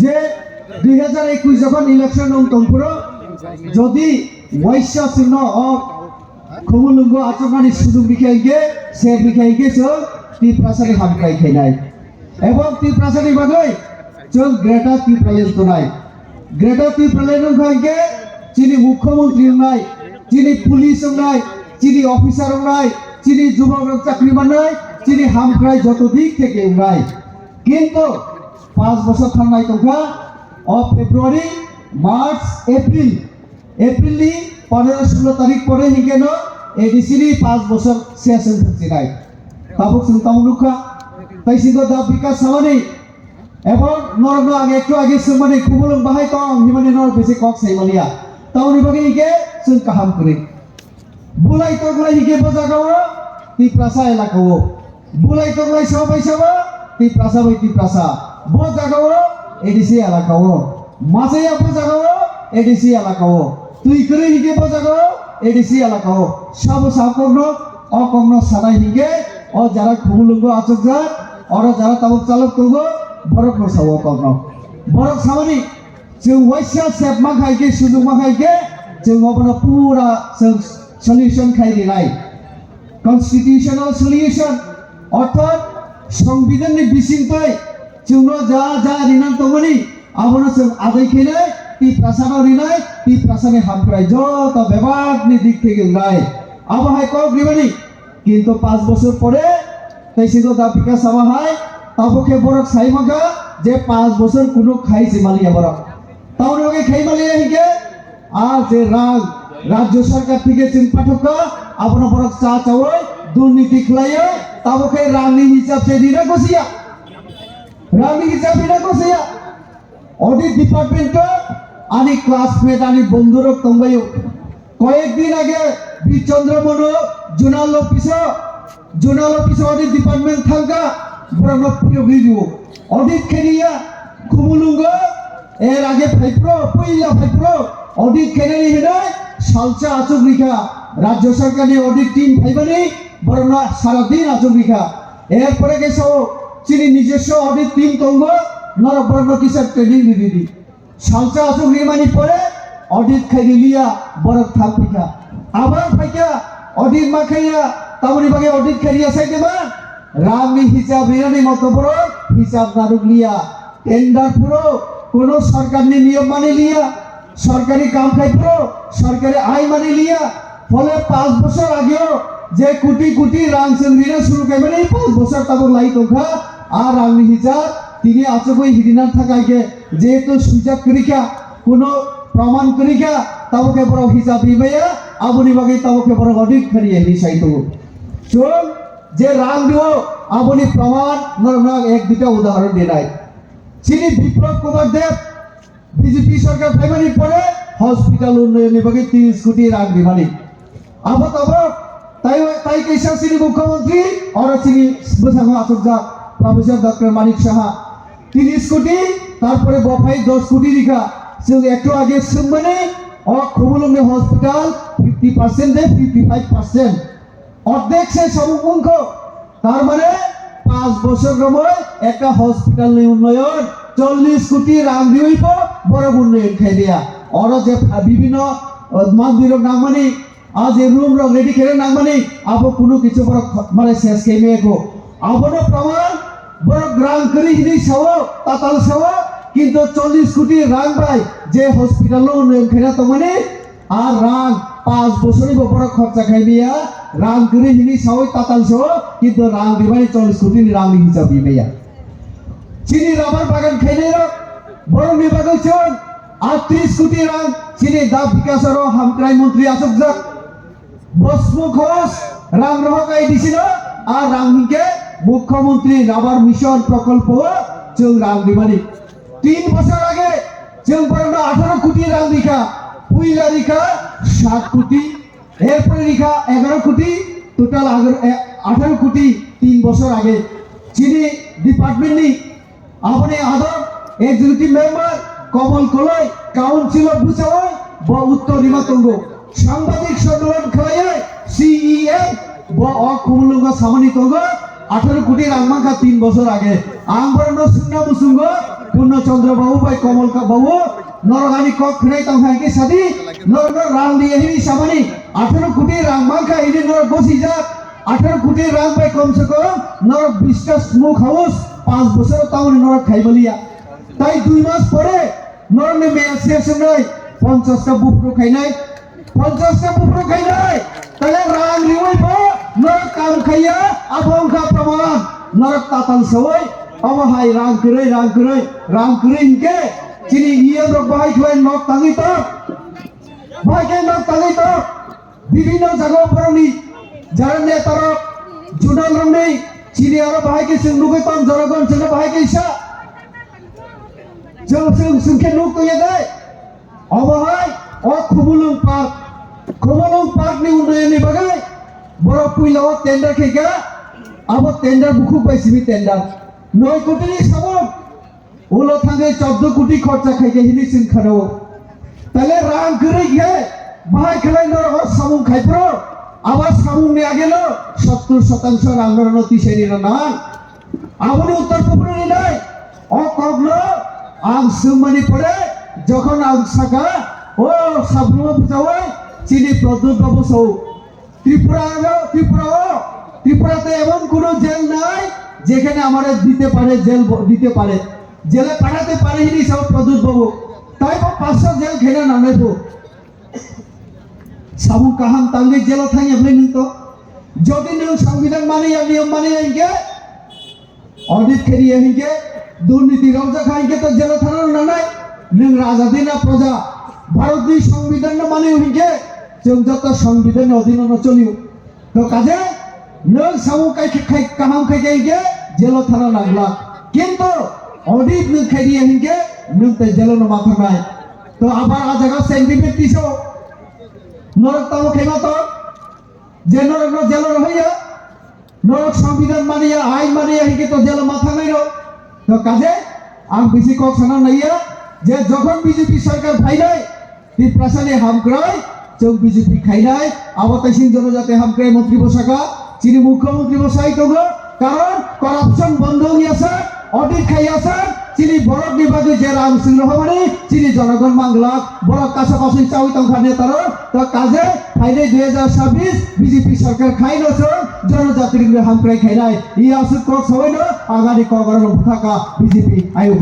যে 2021 যখন ইলেকশন তংপুর যদি ওয়াইশ্য চিহ্ন খুমুলুঙ্গ আচরণানি সুযোগ বিখাইকে সে বিখাইকে जों ত্রিপ্রাসারি হামকাই খাইনাই এবং ত্রিপ্রাসারি বাগৈ जों গ্রেটার ত্রিপ্রালেন তোনাই গ্রেটার ত্রিপ্রালেন খাইকে চিনি মুখ্যমন্ত্রী নাই চিনি পুলিশ নাই চিনি অফিসার নাই চিনি যুবক চাকরি নাই চিনি হামক্রাই যত দিক থেকে নাই কিন্তু 5 বছর থানাই তোমরা ফেব্রুয়ারি মার্চ এপ্রিল 15-16 তারিখ পরে হিকেন এডিসি 5 বছর সেশন থাকছে নাই তাবুক जों তামুনুখা তাইসিগো দা বিকাশ সামানি এবং নরন আগে একটু আগে সুমানি খুবুলং বাহাই তো হিমানি নর বেশি কক সাইমানিয়া তাউনি বাগে হিকে जों কাহাম করি বুলাই তো গুলাই হিকে বজাগাও ত্রিপ্রাসা এলাকাও বুলাই তো গুলাই সবাই সবা ত্রিপ্রাসা বাই ত্রিপ্রাসা বজাগাও এডিসি এলাকাও মাঝাইয়া বজাগাও এডিসি এলাকাও তুই করে হিকে বজাগাও এডিসি এলাকাও সব সাকর্ণ অকর্ণ সানাই হিকে ও যারা খুবুলুঙ্গ আচকজা और যারা তাবুক চালক করব বরক সাও কর্ণ বরক সামানি जों ওয়াইসা সেপ মাখাইকে সুযোগ মাখাইকে जों অবনা পুরা সলিউশন খাইরিনাই কনস্টিটিউশনাল সলিউশন অর্থাৎ সংবিধানनि बिसिंतै जोंनो जा जा रिनान तमनि आबनो जों आदै खेनाय ত্রিপ্রাসানো রিনাই ত্রিপ্রাসানে হামপ্রাই যত বিভাগनि দিক থেকে নাই আবহাই কক রিবানি কিন্তু 5 বছর পরে তাইসিগো দা বিকাশ সামাহাই তাবকে বরক সাইমাগা যে 5 বছর কোনো খাইছে মালিয়া বরক তাওনকে খাই মালিয়া হিকে আর যে রাজ্য সরকার থেকে চিন পাঠকা আপনা বরক চা চাওই দুর্নীতি খলাইয়ে তাবকে রানী হিসাব সে দিনা কসিয়া রানী হিসাব দিনা কসিয়া অডিট ডিপার্টমেন্ট আনি ক্লাসমেট আনি বন্ধুরক তঙ্গাই কয়েকদিন আগে বি চন্দ্রমনো জোনাল অফিস অডিট ডিপার্টমেন্ট থাকা বরং ভিডিও অডিট খেলিয়া খুমুলুঙ্গ এর আগে পয়লা ফাইপ্রো অডিট খেলি হেনাই সালচা আচক রেখা রাজ্য সরকারের অডিট টিম ফাইবানি বরং সারাদিন আচক রেখা এরপরে গেছো চিনি নিজস্ব অডিট টিম তঙ্গ নর বরং কিসব ট্রেনিং দিদি সালচা আচক রিমানি পরে অডিট খাইলিয়া বরং থাপিকা আবার ফাইকা অডিট মাখাইয়া তামনি বাগে অডিট খাইয়া সাইদেবা রামনি হিসাব রিনানি মত বড় হিসাব নারুলিয়া টেন্ডার পুরো কোন সরকারি নিয়ম মানে লিয়া সরকারি কাম খাইতো সরকারি আয় মানে লিয়া ফলে 5 বছর আগেও যে কোটি কোটি রাং সঙ্গিনা শুরু করে মানে 5 বছর তাবো লাই তোখা আর রামনি হিসাব তিনি আচকই হিদিনার থাকাইকে যেহেতু সুযোগ করিকা কোন প্রমাণ করিকা তাবকে বড় হিসাব দিবেয়া আবুনি বাগে তাবকে বড় অডিট করিয়ে হিসাইতো চল যে রাং দিও আবুনি প্রমাণ নরনা এক দুটা উদাহরণ দেনাই চিনি বিপ্লব কুমার দেব বিজেপি সরকার ফেমানি পরে হসপিটাল উন্নয়ন বিভাগে 30 কোটি রাং দিবানি আবত তাই কেসা চিনি মুখ্যমন্ত্রী আর চিনি বসাঙ্গ আচকজা প্রফেসর ডক্টর মানিক সাহা 30 কোটি তারপরে বফাই 10 কোটি রিখা যে একটু আগে সুমনে ও খুবুলুঙ্গে হসপিটাল 50% দে 55% অর্ধেক সে সমুখ তার মানে 5 বছর সময় একটা হসপিটাল উন্নয়ন 40 কোটি রাং দিইব বড় উন্নয়ন খাই দিয়া আর যে বিভিন্ন মন্দির নামানি আজ রুম রেডি করে নামানি আবো কোনো কিছু বড় মানে শেষ কেমে গো আবনো প্রমাণ বড় গ্রাম করি হিদি সব তাতাল সব কিন্তু 40 কোটি রাং ভাই যে হসপিটাল উন্নয়ন খাইনা তো মানে আর রাং 5 বছরই বড় খরচা খাই দিয়া রাং করি হিদি সব তাতাল সব কিন্তু রাং দিবাই 40 কোটি রাং হিসাব দিবেয়া চিনি রাবার বাগান খাইলে বড় বিভাগ চল 38 কোটি রাং চিনি দা বিকাশর হামক্রাই মন্ত্রী আচক যাক বসমু খরচ রাং রহকাই দিছিল আর রাংকে মুখ্যমন্ত্রী রাবার মিশন প্রকল্প जों রাং দিবানি 3 বছর আগে जों বড় 18 কোটি রাং দিখা পুইলা দিখা 7 কোটি এরপরে দিখা 11 কোটি টোটাল 18 কোটি 3 বছর আগে চিনি ডিপার্টমেন্ট নি আপনি আদর এক্সিকিউটিভ মেম্বার কমল কলয় কাউন্সিলর বুঝায় বা উত্তর নিমাতঙ্গ সাংবাদিক সম্মেলন খাওয়ায় সিইএম বা অকুমলঙ্গ সামানি তঙ্গ 18 কোটি রাংমাখা 3 বছর আগে আমবরণ সুন্না মুসুঙ্গ কোন Chandra Babu by Komal Babu, Noragani Kok Kray Tanghanki Sadi, Nor Ram the Ehini Samani, Atar Kuti Ramaka, Idin Nor Gosija, Atar Kuti Ram by Komsako, Nor Bista Smoke House, Pas Busser Town Nor Kaibalia. Tai 2 মাস পরে নরনে মেয়াসেশন নাই 50টা বুপ্রো খাই নাই 50টা বুপ্রো খাই নাই তাহলে রাং রিওইব নর কাম খাইয়া আবংখা প্রমাণ নর তাতাল সই অমহাই রাং করে ইনকে চিনি ইয়ে রক বাহাই খয় নক তাঙ্গি তো ভাইকে নক তাঙ্গি তো বিভিন্ন জায়গা পরনি যারা নেতার জুডাল রং নেই চিনি আর বাহাইকে সিংনুকে তম জনগণ ছিল বাহাইকে ইসা जों nuk to ya dai obahai o khumulung park ni unnayan ni bagai boro puilao tender khega abo tender buku paisimi tender 9 কোটি ni sabon ulo thange 14 কোটি খরচা খাইগে হিনি সিং খানো তাহলে রাং করে গে ভাই খেলাই নর ও সামুং খাইপ্রো আবার সামুং নি আগেলো 70% রাঙ্গর নতি সেরির না আমনি উত্তর পূর্ব নি নাই ও কগলো আং সুমনি পড়ে যখন আং সাকা ও সাবরু বুঝাওই চিনি প্রদ্যুৎ বাবু সৌ ত্রিপুরাতে এমন কোনো জেল নাই যেখানে আমাদের দিতে পারে জেলে পাঠাতে পারে হিনি সব প্রদ্যুৎ বাবু তাই 500 জেল খেলে না নেবো সাবু কাহাম তাঙ্গে জেল থাই এমনি নিতো যদি নং সংবিধান মানিয়া নিয়ম মানিয়া ইনকে অডিট খেরিয়ে হিনকে দুর্নীতি রমজা খাইকে তো জেল থানার না নাই নং রাজাদি না প্রজা ভারতীয় সংবিধান না মানে হিনকে जों যত সংবিধান অধীন না চলিও তো কাজে নং সামু খাই কাহাম খাইকে জেল থানা লাগলা কিন্তু অডিট নং খেরিয়ে হিনকে নং তে জেল না মাথা নাই তো আবার আ জায়গা সেন্টিমেন্ট দিছো নরক তাও খেমা তো যে নরক জেল হইয়া নরক সংবিধান মানিয়া আইন মানিয়া হিকে তো জেল মাথা নাই তো কাজে আম বেশি কক সানা নাইয়া যে যখন বিজেপি সরকার ফাইনাই তি প্রশাসনে হামক্রাই চোখ বিজেপি খাইনাই আবতাসিং জনজাতি হামক্রাই মন্ত্রী বসাকা চিনি মুখ্যমন্ত্রী বসাই তো কারণ করাপশন বন্ধ হইয়াছে অডিট খাইয়াছে চিনি বড় বিভাগে যে রাম সিং রহমানি চিনি জনগণ বাংলা বড় কাছাকাছি চাউই তংখা নেতার তো কাজে ফাইনাই 2026 বিজেপি সরকার খাইনছ জনজাতির হামক্রাই খাইনাই ই আসু কক সবাই না আগানি কগরণ থাকা বিজেপি আয়োগ